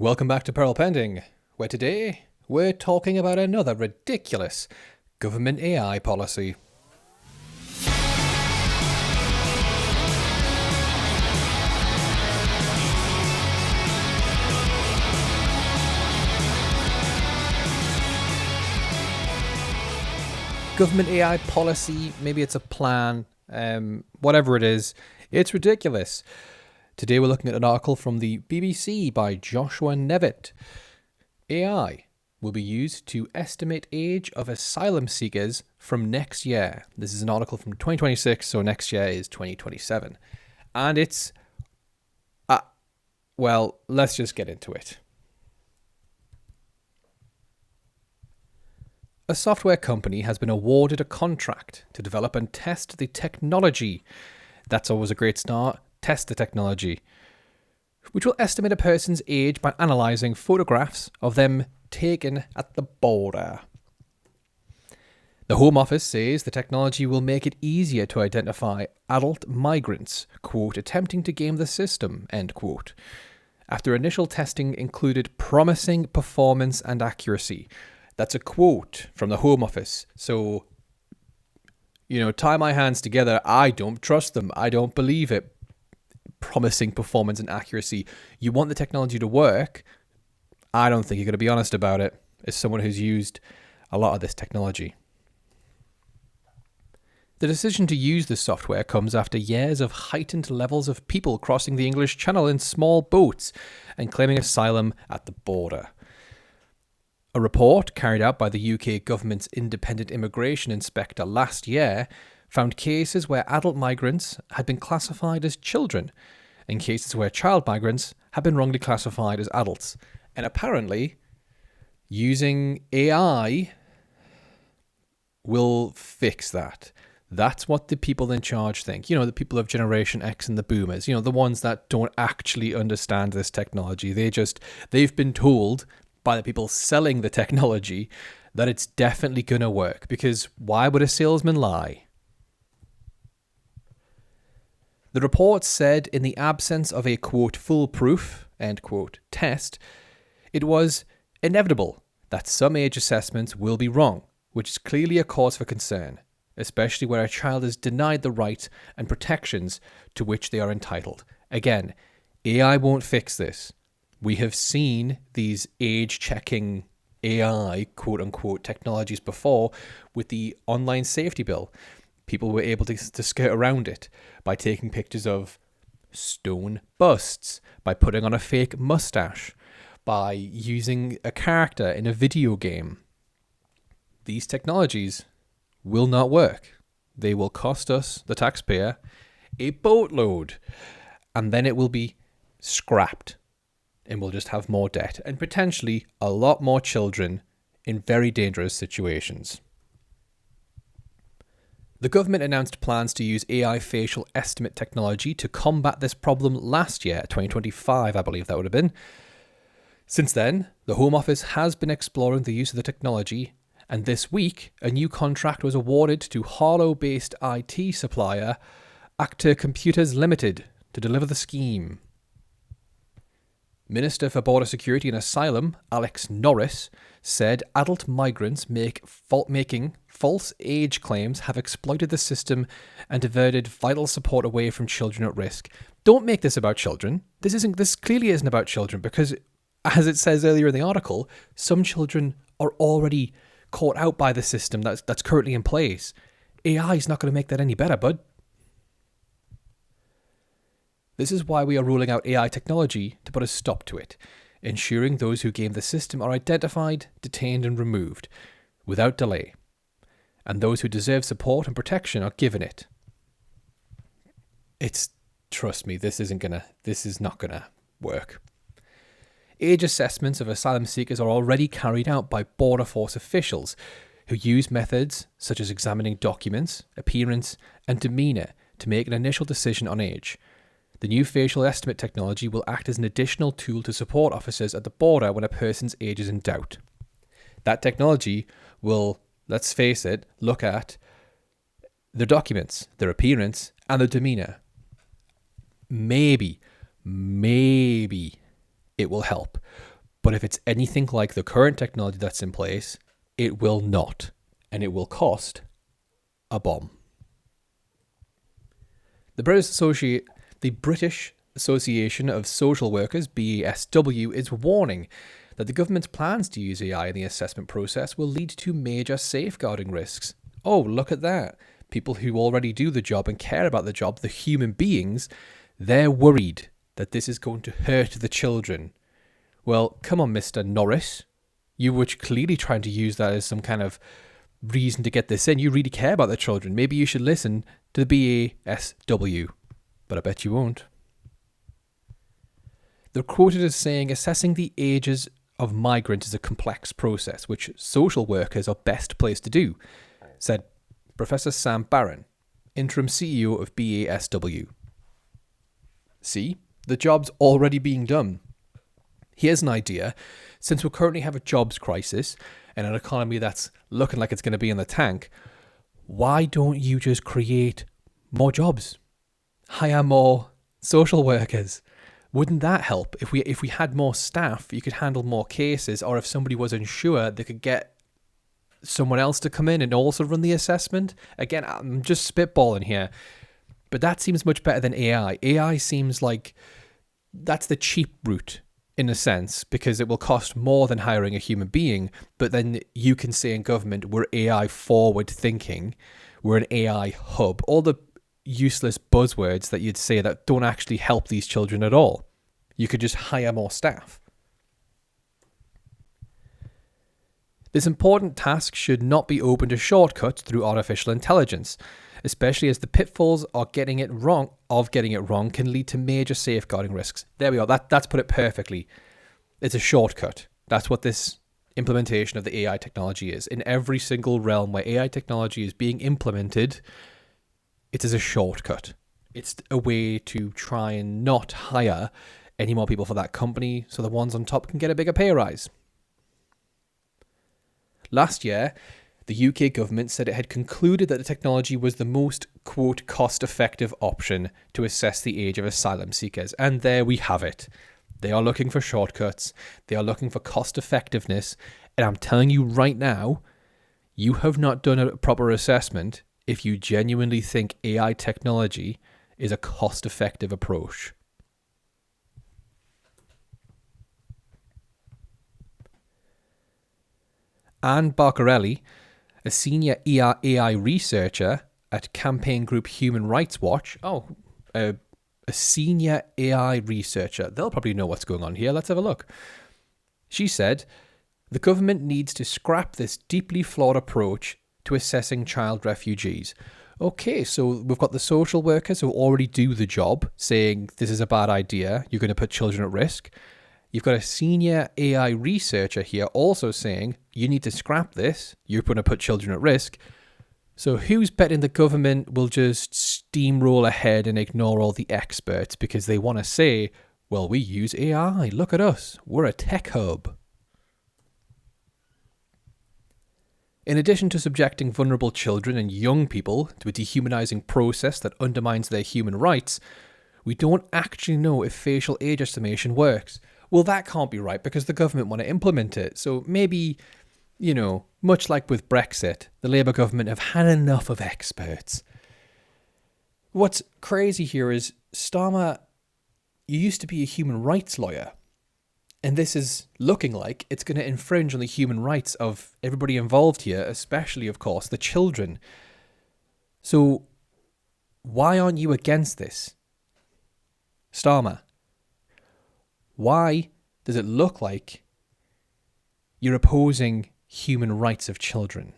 Welcome back to Peril Pending, where today we're talking about another ridiculous government AI policy. Government AI policy, maybe it's a plan, whatever it is, it's ridiculous. Today we're looking at an article from the BBC by Joshua Nevitt. AI will be used to estimate age of asylum seekers from next year. This is an article from 2026, so next year is 2027. And it's, well, let's just get into it. A software company has been awarded a contract to develop and test the technology. That's always a great start. Test the technology, which will estimate a person's age by analysing photographs of them taken at the border. The Home Office says the technology will make it easier to identify adult migrants, quote, attempting to game the system, end quote, after initial testing included promising performance and accuracy. That's a quote from the Home Office. So, tie my hands together. I don't trust them. I don't believe it. Promising performance and accuracy. You want the technology to work. I don't think you're going to be honest about it as someone who's used a lot of this technology. The decision to use the software comes after years of heightened levels of people crossing the English Channel in small boats and claiming asylum at the border. A report carried out by the UK government's independent immigration inspector last year found cases where adult migrants had been classified as children and cases where child migrants had been wrongly classified as adults. And apparently, using AI will fix that. That's what the people in charge think. The people of Generation X and the boomers, the ones that don't actually understand this technology. They've been told by the people selling the technology that it's definitely going to work, because why would a salesman lie? The report said in the absence of a, quote, foolproof, end quote, test, it was inevitable that some age assessments will be wrong, which is clearly a cause for concern, especially where a child is denied the right and protections to which they are entitled. Again, AI won't fix this. We have seen these age-checking AI, quote-unquote, technologies before with the online safety bill. People were able to skirt around it by taking pictures of stone busts, by putting on a fake mustache, by using a character in a video game. These technologies will not work. They will cost us, the taxpayer, a boatload, and then it will be scrapped, and we'll just have more debt and potentially a lot more children in very dangerous situations. The government announced plans to use AI facial estimate technology to combat this problem last year, 2025, I believe that would have been. Since then, the Home Office has been exploring the use of the technology, and this week, a new contract was awarded to Harlow-based IT supplier Actor Computers Limited to deliver the scheme. Minister for Border Security and Asylum, Alex Norris, said adult migrants making false age claims have exploited the system and diverted vital support away from children at risk. Don't make this about children. This clearly isn't about children, because, as it says earlier in the article, some children are already caught out by the system that's currently in place. AI is not going to make that any better, bud. This is why we are rolling out AI technology to put a stop to it, ensuring those who game the system are identified, detained and removed without delay, and those who deserve support and protection are given it. Trust me, this is not gonna work. Age assessments of asylum seekers are already carried out by Border Force officials who use methods such as examining documents, appearance and demeanour to make an initial decision on age. The new facial estimate technology will act as an additional tool to support officers at the border when a person's age is in doubt. That technology will, let's face it, look at their documents, their appearance, and their demeanour. Maybe it will help. But if it's anything like the current technology that's in place, it will not. And it will cost a bomb. The British Association of Social Workers, BASW, is warning that the government's plans to use AI in the assessment process will lead to major safeguarding risks. Oh, look at that. People who already do the job and care about the job, the human beings, they're worried that this is going to hurt the children. Well, come on, Mr. Norris. You were clearly trying to use that as some kind of reason to get this in. You really care about the children. Maybe you should listen to the BASW. But I bet you won't. They're quoted as saying, assessing the ages of migrants is a complex process, which social workers are best placed to do, said Professor Sam Barron, interim CEO of BASW. See, the job's already being done. Here's an idea. Since we currently have a jobs crisis and an economy that's looking like it's going to be in the tank, why don't you just create more jobs? Hire more social workers. Wouldn't that help? If we had more staff, you could handle more cases, or if somebody was unsure, they could get someone else to come in and also run the assessment. Again, I'm just spitballing here, but that seems much better than AI. AI seems like that's the cheap route in a sense, because it will cost more than hiring a human being, but then you can say in government, we're AI forward thinking, we're an AI hub, all the useless buzzwords that you'd say that don't actually help these children at all. You could just hire more staff. This important task should not be open to shortcuts through artificial intelligence, especially as the pitfalls of getting it wrong can lead to major safeguarding risks. There we are. That's put it perfectly. It's a shortcut. That's what this implementation of the AI technology is. In every single realm where AI technology is being implemented, it is a shortcut. It's a way to try and not hire any more people for that company so the ones on top can get a bigger pay rise. Last year, the UK government said it had concluded that the technology was the most, quote, cost-effective option to assess the age of asylum seekers. And there we have it. They are looking for shortcuts. They are looking for cost-effectiveness. And I'm telling you right now, you have not done a proper assessment if you genuinely think AI technology is a cost-effective approach. Anne Barcarelli, a senior AI researcher at campaign group Human Rights Watch. A senior AI researcher. They'll probably know what's going on here. Let's have a look. She said, the government needs to scrap this deeply flawed approach to assessing child refugees. Okay, so we've got the social workers who already do the job saying this is a bad idea, you're going to put children at risk. You've got a senior AI researcher here also saying you need to scrap this, you're going to put children at risk. So who's betting the government will just steamroll ahead and ignore all the experts because they want to say, well, we use AI, look at us, we're a tech hub. In addition to subjecting vulnerable children and young people to a dehumanizing process that undermines their human rights, we don't actually know if facial age estimation works. Well, that can't be right because the government want to implement it. So maybe, much like with Brexit, the Labour government have had enough of experts. What's crazy here is Starmer, you used to be a human rights lawyer. And this is looking like it's going to infringe on the human rights of everybody involved here, especially, of course, the children. So why aren't you against this? Starmer, why does it look like you're opposing human rights of children?